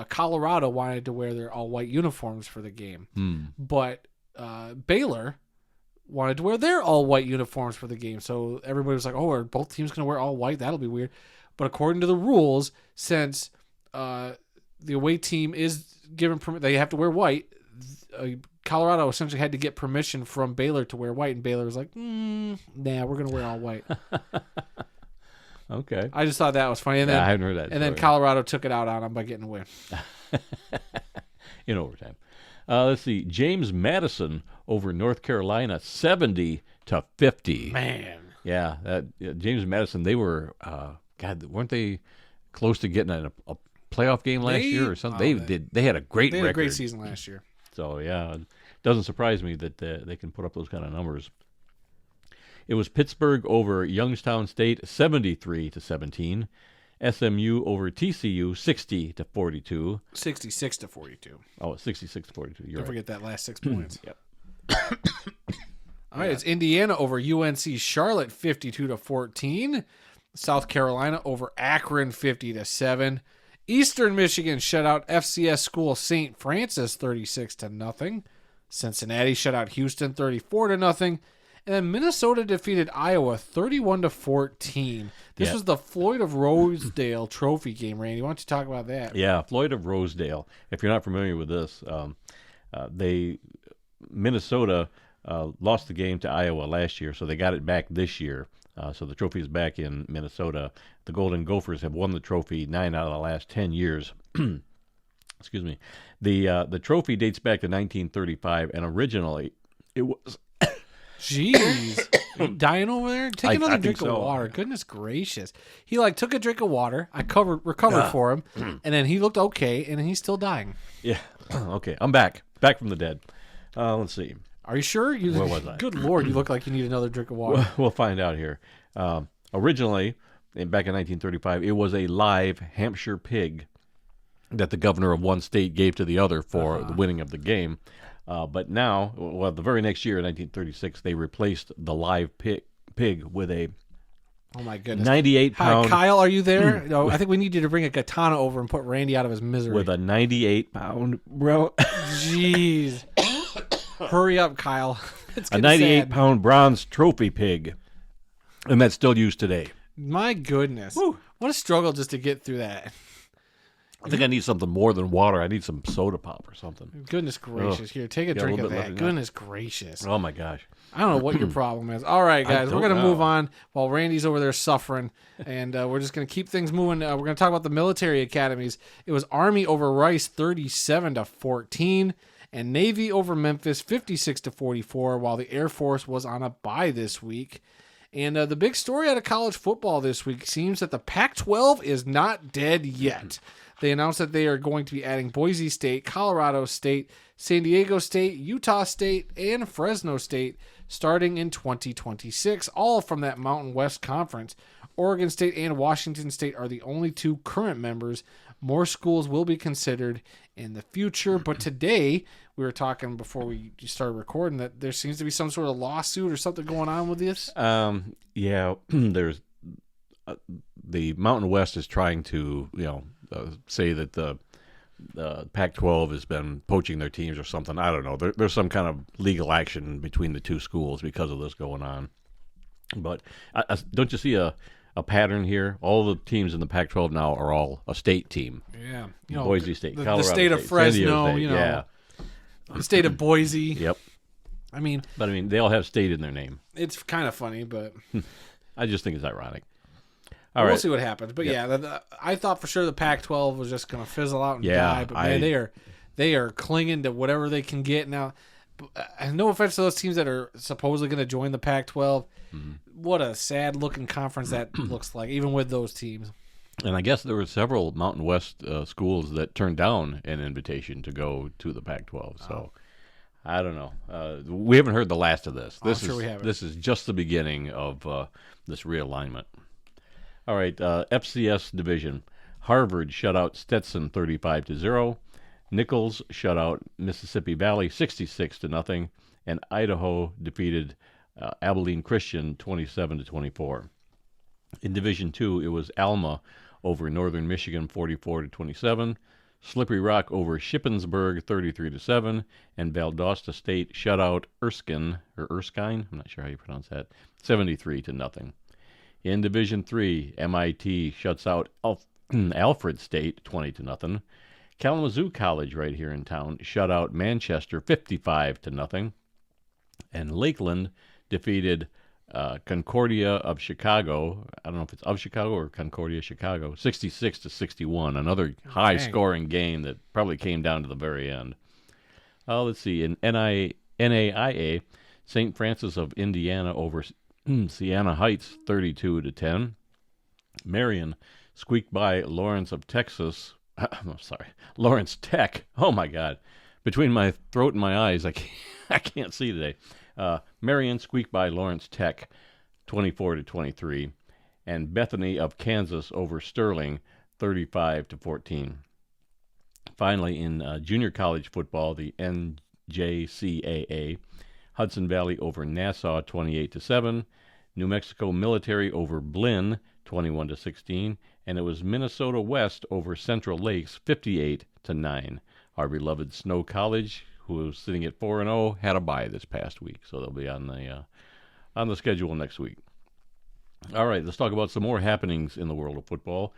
Colorado wanted to wear their all-white uniforms for the game. But Baylor wanted to wear their all-white uniforms for the game. So everybody was like, oh, are both teams going to wear all-white? That'll be weird. But according to the rules, since the away team is given they have to wear white, Colorado essentially had to get permission from Baylor to wear white, and Baylor was like, nah, we're going to wear all white. Okay. I just thought that was funny. And then, I hadn't heard that. And then Colorado took it out on them by getting a win. In overtime. Let's see. James Madison over North Carolina 70-50. Man. Yeah, James Madison, they were, God, weren't they close to getting a playoff game last year or something? They had a great record. They had a great season last year. So, yeah, it doesn't surprise me that they can put up those kind of numbers. It was Pittsburgh over Youngstown State 73-17. SMU over TCU 60-42. 66-42. Oh, 66-42. You're Don't right. forget that last 6 points. Yep. All right, it's Indiana over UNC Charlotte 52-14. South Carolina over Akron 50-7. Eastern Michigan shut out FCS school St. Francis 36-0. Cincinnati shut out Houston 34-0. And then Minnesota defeated Iowa 31-14. This was the Floyd of Rosedale Trophy game, Randy. Why don't you talk about that? Yeah, Floyd of Rosedale. If you're not familiar with this, Minnesota lost the game to Iowa last year, so they got it back this year. So the trophy is back in Minnesota. The Golden Gophers have won the trophy 9 out of the last 10 years. Excuse me. The trophy dates back to 1935, and originally it was. Jeez. Are you dying over there? Take another drink of so. water. Goodness gracious. He took a drink of water. I recovered for him, and then he looked okay, and he's still dying. Yeah. Okay, I'm back. Back from the dead. Let's see. Are you sure? Where was I? Good Lord, you look like you need another drink of water. We'll find out here. Originally, back in 1935, it was a live Hampshire pig that the governor of one state gave to the other for the winning of the game. But now, the very next year, in 1936, they replaced the live pig with a Oh my goodness. 98-pound. Hi, Kyle, are you there? No, I think we need you to bring a katana over and put Randy out of his misery. With a 98-pound, bro. Jeez. Hurry up, Kyle. It's A getting 98-pound bronze trophy pig. And that's still used today. My goodness. Woo. What a struggle just to get through that. I think I need something more than water. I need some soda pop or something. Goodness gracious. Here, take a Yeah, a drink little of bit that. left in Goodness gracious. Oh, my gosh. I don't know what your problem is. All right, guys, we're don't going to move know. on while Randy's over there suffering, and we're just going to keep things moving. We're going to talk about the military academies. It was Army over Rice 37-14, and Navy over Memphis 56-44, while the Air Force was on a bye this week. And the big story out of college football this week seems that the Pac-12 is not dead yet. They announced that they are going to be adding Boise State, Colorado State, San Diego State, Utah State, and Fresno State starting in 2026, all from that Mountain West Conference. Oregon State and Washington State are the only two current members. More schools will be considered in the future, but today we were talking before we started recording that there seems to be some sort of lawsuit or something going on with this. Yeah, there's the Mountain West is trying to, say that the Pac-12 has been poaching their teams or something. I don't know. There's some kind of legal action between the two schools because of this going on. But don't you see a pattern here? All the teams in the Pac-12 now are all a state team. Yeah. Boise State, the Colorado state of State, Fresno, San Diego State, yeah. The state of Boise. Yep. But they all have state in their name. It's kind of funny, but I just think it's ironic. We'll see what happens. But I thought for sure the Pac-12 was just going to fizzle out and die. But man, they are clinging to whatever they can get now. And no offense to those teams that are supposedly going to join the Pac-12. Mm-hmm. What a sad looking conference that looks like, even with those teams. And I guess there were several Mountain West schools that turned down an invitation to go to the Pac-12. So I don't know. We haven't heard the last of this. I'm sure we haven't. This is just the beginning of this realignment. All right, FCS division. Harvard shut out Stetson 35-0. Nichols shut out Mississippi Valley 66-0, and Idaho defeated Abilene Christian 27-24. In Division 2, it was Alma over Northern Michigan 44-27. Slippery Rock over Shippensburg 33-7, and Valdosta State shut out Erskine, I'm not sure how you pronounce that, 73-0. In Division 3, MIT shuts out Alfred State 20-0. Kalamazoo College right here in town shut out Manchester 55-0. And Lakeland defeated Concordia of Chicago. I don't know if it's of Chicago or Concordia, Chicago, 66-61. Another high-scoring game that probably came down to the very end. Let's see. In NAIA, St. Francis of Indiana over Siena Heights 32-10. Marion squeaked by Lawrence of Texas. Lawrence Tech. Oh my God! Between my throat and my eyes, I can't see today. Marion squeaked by Lawrence Tech, 24-23, and Bethany of Kansas over Sterling, 35-14. Finally, in junior college football, the NJCAA, Hudson Valley over Nassau 28-7, New Mexico Military over Blinn 21-16, and it was Minnesota West over Central Lakes 58-9. Our beloved Snow College, who was sitting at 4-0, had a bye this past week, so they'll be on the schedule next week. All right, let's talk about some more happenings in the world of football.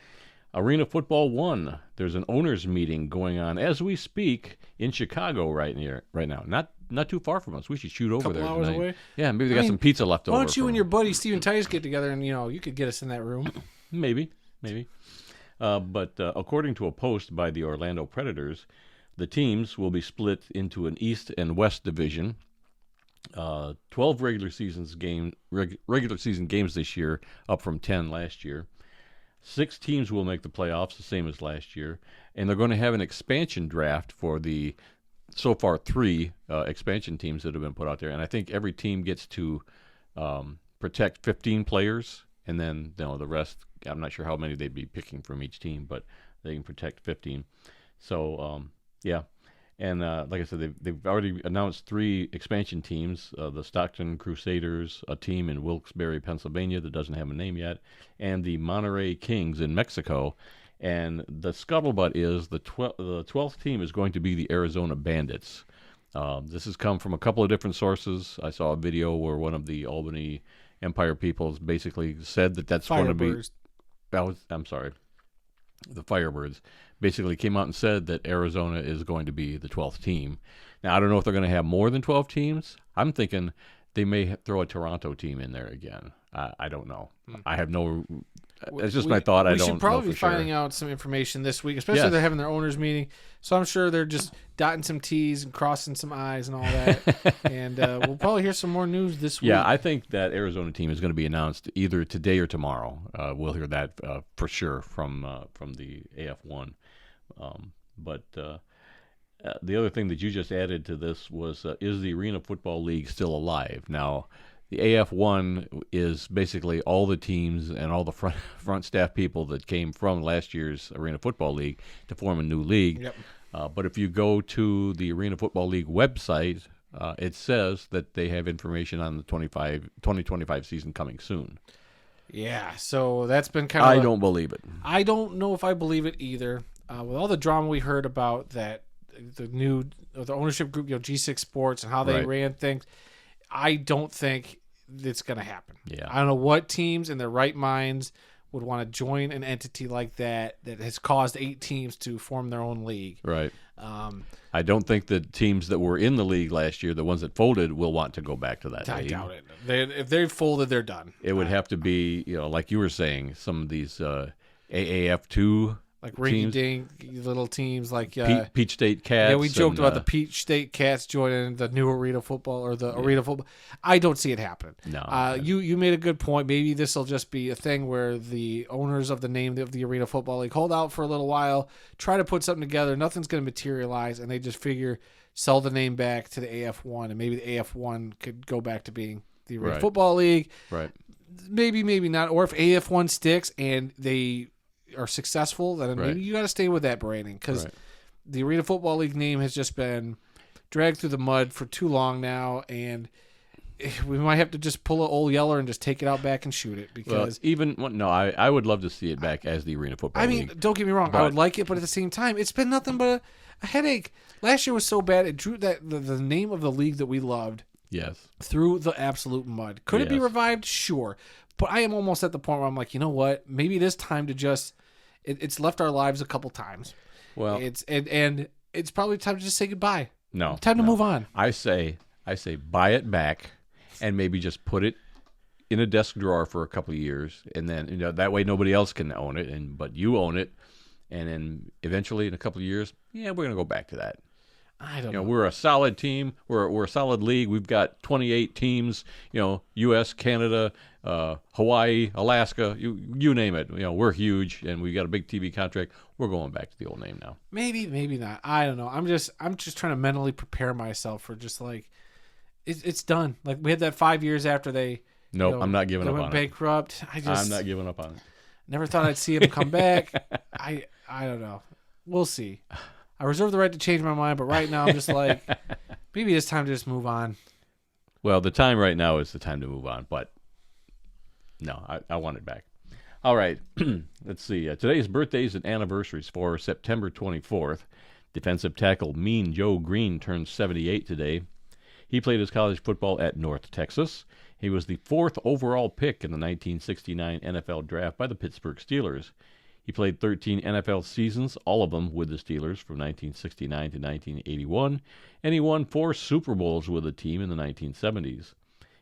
Arena Football 1. There's an owners meeting going on as we speak in Chicago right now. Not too far from us. We should shoot over there hours tonight. Away. Yeah, maybe they got some pizza left over. Why don't you and your buddy Steven Tice get together and you could get us in that room? Maybe. But according to a post by the Orlando Predators, the teams will be split into an East and West division. 12 regular season games this year, up from 10 last year. 6 teams will make the playoffs, the same as last year, and they're going to have an expansion draft for the so far 3 expansion teams that have been put out there. And I think every team gets to protect 15 players, and then the rest. I'm not sure how many they'd be picking from each team, but they can protect 15. So yeah. And like I said, they've already announced 3 expansion teams, the Stockton Crusaders, a team in Wilkes-Barre, Pennsylvania that doesn't have a name yet, and the Monterey Kings in Mexico. And the scuttlebutt is the 12th team is going to be the Arizona Bandits. This has come from a couple of different sources. I saw a video where one of the Albany Empire peoples basically said that's going to be... I'm sorry. The Firebirds basically came out and said that Arizona is going to be the 12th team. Now, I don't know if they're going to have more than 12 teams. I'm thinking they may throw a Toronto team in there again. I don't know. I have no... It's just my thought. I don't know. We should probably be be finding out some information this week, especially if they're having their owners meeting. So I'm sure they're just dotting some T's and crossing some I's and all that. And we'll probably hear some more news this week. Yeah, I think that Arizona team is going to be announced either today or tomorrow. We'll hear that for sure from the AF1. But the other thing that you just added to this was, is the Arena Football League still alive? Now, the AF1 is basically all the teams and all the front staff people that came from last year's Arena Football League to form a new league. Yep. But if you go to the Arena Football League website, it says that they have information on the 2025 season coming soon. Yeah, so that's been kind of. I don't believe it. I don't know if I believe it either. With all the drama we heard about that, the ownership group, G6 Sports, and how they Right. ran things, I don't think it's going to happen. Yeah. I don't know what teams in their right minds would want to join an entity like that has caused 8 teams to form their own league. Right. I don't think the teams that were in the league last year, the ones that folded, will want to go back to that I league. doubt it. If they folded, they're done. It would have to be, like you were saying, some of these AAF2 Like teams. rinky-dink little teams like Peach State Cats. yeah, we joked and, about the Peach State Cats joining the new Arena football or the Arena football. I don't see it happening. No. You made a good point. Maybe this will just be a thing where the owners of the name of the Arena Football League hold out for a little while, try to put something together. Nothing's going to materialize, and they just figure sell the name back to the AF1, and maybe the AF1 could go back to being the Arena Right. Football League. Right. Maybe not. Or if AF1 sticks and they are successful, then Right. maybe you got to stay with that branding because Right. the Arena Football League name has just been dragged through the mud for too long now, and we might have to just pull an old Yeller and just take it out back and shoot it because. I would love to see it back as the Arena Football I League. mean, don't get me wrong. I would like it, but at the same time, it's been nothing but a headache. Last year was so bad; it drew the name of the league that we loved Yes. through the absolute mud. Could it be Yes. revived? Sure, but I am almost at the point where I'm like, you know what? Maybe it is time to just. It's left our lives a couple times. Well, It's and it's probably time to just say goodbye. no. Time to no. move on. I say buy it back and maybe just put it in a desk drawer for a couple of years, and then that way nobody else can own it, but you own it, and then eventually in a couple of years, we're gonna go back to that. I don't know. We're a solid team. We're a solid league. We've got 28 teams. U.S., Canada, Hawaii, Alaska. You name it. We're huge, and we got a big TV contract. We're going back to the old name now. Maybe not. I don't know. I'm just trying to mentally prepare myself for just like it's done. Like we had that 5 years after they. Nope, I'm not giving they up went on bankrupt. it. I'm not giving up on it. Never thought I'd see him come back. I don't know. We'll see. I reserve the right to change my mind, but right now I'm just like, maybe it's time to just move on. Well, the time right now is the time to move on, but no, I want it back. All right, let's see. Today's birthdays and anniversaries for September 24th. Defensive tackle Mean Joe Green turns 78 today. He played his college football at North Texas. He was the 4th overall pick in the 1969 NFL Draft by the Pittsburgh Steelers. He played 13 NFL seasons, all of them with the Steelers from 1969 to 1981, and he won 4 Super Bowls with the team in the 1970s.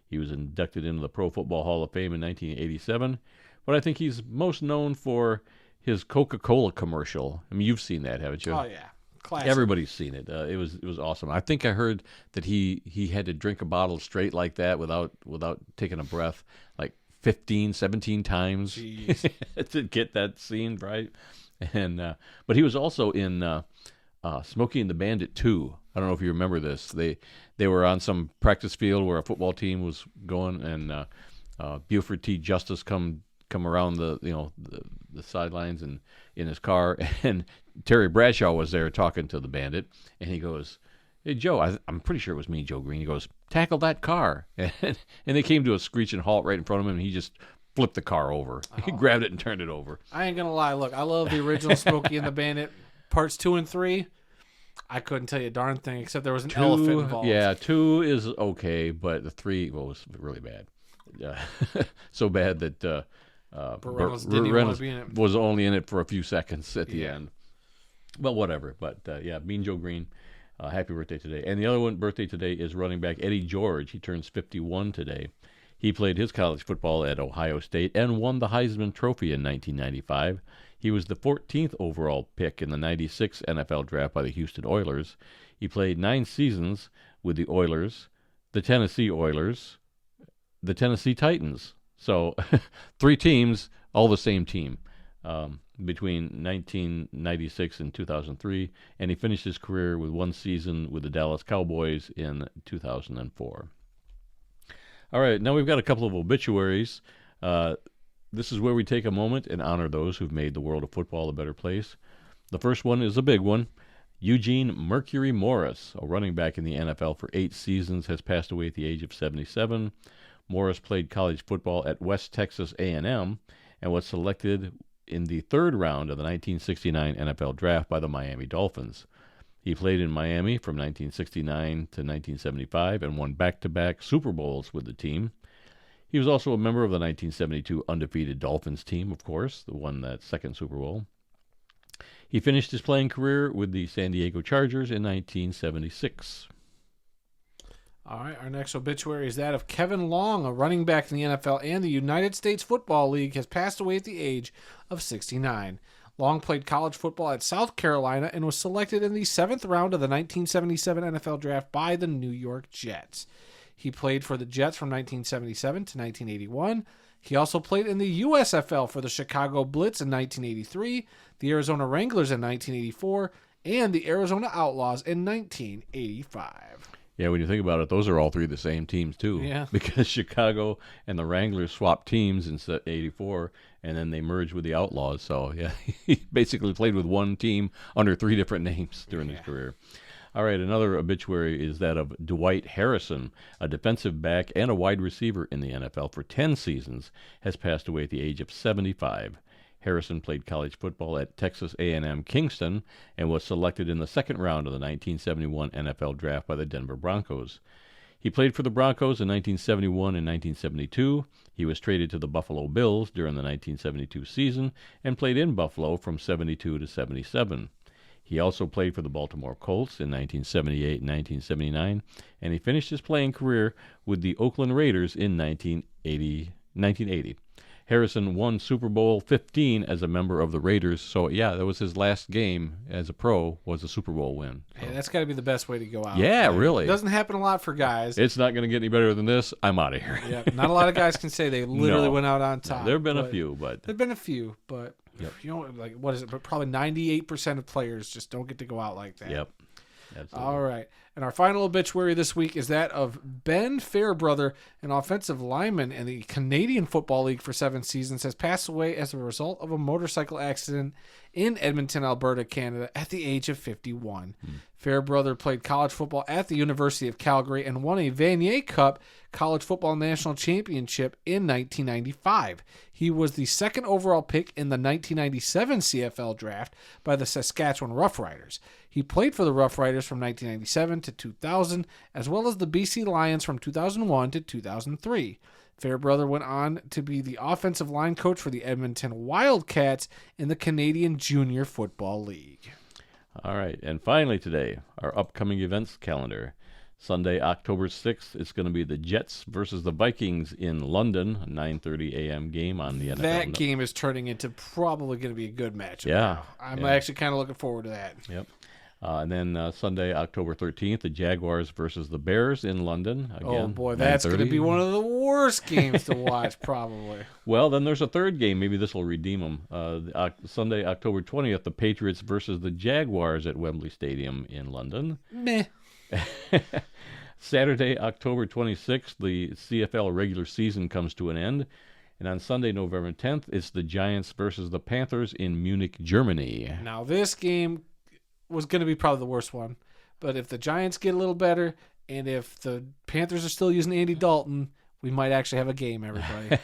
He was inducted into the Pro Football Hall of Fame in 1987, but I think he's most known for his Coca-Cola commercial. I mean, you've seen that, haven't you? Oh yeah, classic. Everybody's seen it. It was awesome. I think I heard that he had to drink a bottle straight like that without taking a breath, like 15, 17 times to get that scene right. And but he was also in Smokey and the Bandit 2. I don't know if you remember this. They were on some practice field where a football team was going, and Buford T. Justice come around the sidelines and in his car, and Terry Bradshaw was there talking to the Bandit, and he goes, "Hey Joe, I'm pretty sure it was me, Joe Green." He goes, "Tackle that car," and they came to a screeching halt right in front of him, and he just flipped the car over. He grabbed it and turned it over. I ain't gonna lie. Look, I love the original Smokey and the Bandit parts 2 and 3. I couldn't tell you a darn thing except there was an elephant involved. Yeah, 2 is okay, but the 3 was really bad. So bad that Burt Reynolds didn't even want to be in it. was only in it for a few seconds at the end. Well, whatever. But Mean Joe Green, happy birthday today. And the other one birthday today is running back Eddie George. He turns 51 today. He played his college football at Ohio State and won the Heisman Trophy in 1995. He was the 14th overall pick in the 96 NFL Draft by the Houston Oilers. He played 9 seasons with the Oilers, the Tennessee Oilers, the Tennessee Titans. So 3 teams, all the same team, between 1996 and 2003. And he finished his career with 1 season with the Dallas Cowboys in 2004. All right, now we've got a couple of obituaries. This is where we take a moment and honor those who've made the world of football a better place. The first one is a big one. Eugene Mercury Morris, a running back in the NFL for 8 seasons, has passed away at the age of 77. Morris played college football at West Texas A&M and was selected in the third round of the 1969 NFL Draft by the Miami Dolphins. He played in Miami from 1969 to 1975 and won back-to-back Super Bowls with the team. He was also a member of the 1972 undefeated Dolphins team, of course, that won that second Super Bowl. He finished his playing career with the San Diego Chargers in 1976. All right, our next obituary is that of Kevin Long, a running back in the NFL and the United States Football League, has passed away at the age of 69. Long played college football at South Carolina and was selected in the 7th round of the 1977 NFL Draft by the New York Jets. He played for the Jets from 1977 to 1981. He also played in the USFL for the Chicago Blitz in 1983, the Arizona Wranglers in 1984, and the Arizona Outlaws in 1985. Yeah, when you think about it, those are all three the same teams, too. Yeah. Because Chicago and the Wranglers swapped teams in '84, and then they merged with the Outlaws. So, yeah, he basically played with one team under three different names during his career. All right, another obituary is that of Dwight Harrison, a defensive back and a wide receiver in the NFL for 10 seasons, has passed away at the age of 75. Harrison played college football at Texas A&M Kingston and was selected in the second round of the 1971 NFL Draft by the Denver Broncos. He played for the Broncos in 1971 and 1972. He was traded to the Buffalo Bills during the 1972 season and played in Buffalo from 72 to 77. He also played for the Baltimore Colts in 1978 and 1979, and he finished his playing career with the Oakland Raiders in 1980. Harrison won Super Bowl 15 as a member of the Raiders, so yeah, that was his last game as a pro, was a Super Bowl win. So. Hey, that's got to be the best way to go out. Yeah, really. It doesn't happen a lot for guys. It's not going to get any better than this. I'm out of here. Yeah, not a lot of guys can say they literally went out on top. No, there have been a few, but... There have been a few, but... Yep. You know, like, what is it? But probably 98% of players just don't get to go out like that. Yep. Absolutely. All right. And our final obituary this week is that of Ben Fairbrother, an offensive lineman in the Canadian Football League for 7 seasons, has passed away as a result of a motorcycle accident in Edmonton, Alberta, Canada, at the age of 51. Fairbrother played college football at the University of Calgary and won a Vanier Cup College Football National Championship in 1995. He was the second overall pick in the 1997 CFL Draft by the Saskatchewan Roughriders. He played for the Roughriders from 1997 to 2000, as well as the BC Lions from 2001 to 2003. Fairbrother went on to be the offensive line coach for the Edmonton Wildcats in the Canadian Junior Football League. All right, and finally today, our upcoming events calendar. Sunday, October 6th, it's going to be the Jets versus the Vikings in London, a 9:30 a.m. game on the NFL. That game is turning into probably going to be a good matchup. Yeah. I'm actually kind of looking forward to that. Yep. And then Sunday, October 13th, the Jaguars versus the Bears in London. Again, oh, boy, that's going to be one of the worst games to watch, probably. Well, then there's a third game. Maybe this will redeem them. Sunday, October 20th, the Patriots versus the Jaguars at Wembley Stadium in London. Meh. Saturday, October 26th, the CFL regular season comes to an end. And on Sunday, November 10th, it's the Giants versus the Panthers in Munich, Germany. Now, this game was going to be probably the worst one. But if the Giants get a little better, and if the Panthers are still using Andy Dalton, we might actually have a game, everybody.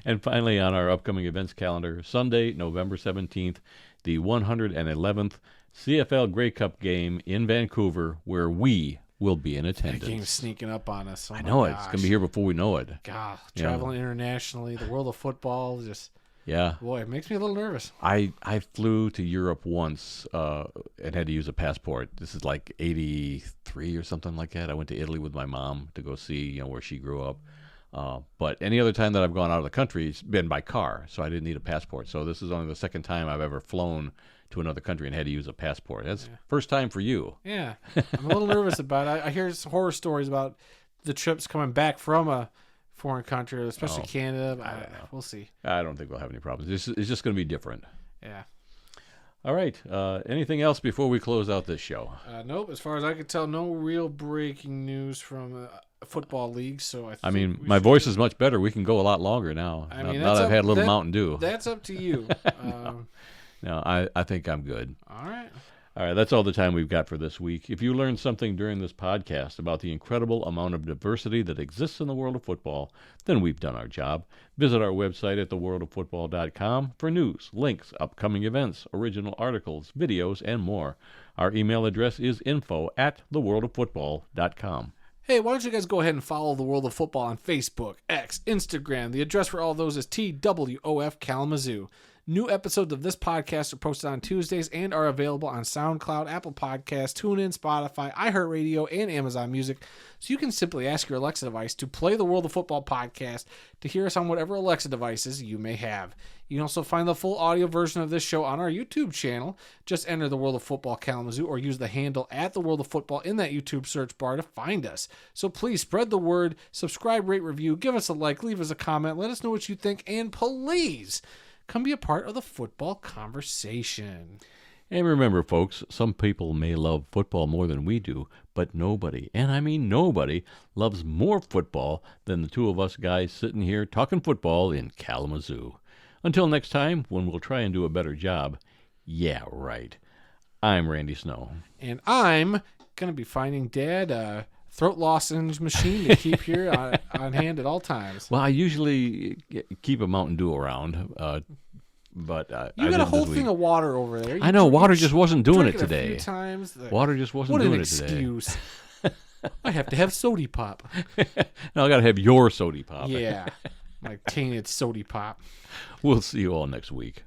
And finally, on our upcoming events calendar, Sunday, November 17th, the 111th CFL Grey Cup game in Vancouver, where we will be in attendance. That game's sneaking up on us. Oh, I know it. It's going to be here before we know it. God, traveling internationally, the world of football, just... Yeah. Boy, it makes me a little nervous. I flew to Europe once and had to use a passport. This is like 83 or something like that. I went to Italy with my mom to go see where she grew up. But any other time that I've gone out of the country, it's been by car, so I didn't need a passport. So this is only the second time I've ever flown to another country and had to use a passport. That's first time for you. Yeah. I'm a little nervous about it. I hear some horror stories about the trips coming back from a foreign country, especially Canada. But I don't know. We'll see. I don't think we'll have any problems. It's just going to be different. Yeah. All right. Anything else before we close out this show? Nope. As far as I can tell, no real breaking news from a football league. So I mean, my voice is much better. We can go a lot longer now. I mean, now that I've had a little Mountain Dew. That's up to you. No, I think I'm good. All right. All right, that's all the time we've got for this week. If you learned something during this podcast about the incredible amount of diversity that exists in the world of football, then we've done our job. Visit our website at theworldoffootball.com for news, links, upcoming events, original articles, videos, and more. Our email address is info@theworldoffootball.com. Hey, why don't you guys go ahead and follow The World of Football on Facebook, X, Instagram. The address for all those is TWOF Kalamazoo. New episodes of this podcast are posted on Tuesdays and are available on SoundCloud, Apple Podcasts, TuneIn, Spotify, iHeartRadio, and Amazon Music. So you can simply ask your Alexa device to play the World of Football podcast to hear us on whatever Alexa devices you may have. You can also find the full audio version of this show on our YouTube channel. Just enter the World of Football Kalamazoo or use the handle at the World of Football in that YouTube search bar to find us. So please spread the word, subscribe, rate, review, give us a like, leave us a comment, let us know what you think, and please come be a part of the football conversation. And remember, folks, some people may love football more than we do, but nobody, and I mean nobody, loves more football than the two of us guys sitting here talking football in Kalamazoo. Until next time, when we'll try and do a better job. Yeah, right. I'm Randy Snow. And I'm going to be finding Dad a throat lozenge machine to keep here on hand at all times. Well, I usually keep a Mountain Dew around, but you got a whole thing of water over there. I know, water just wasn't doing it today. A few times. Water just wasn't doing it today. What an excuse. I have to have sody pop. Now I got to have your sody pop. Yeah, my tainted sody pop. We'll see you all next week.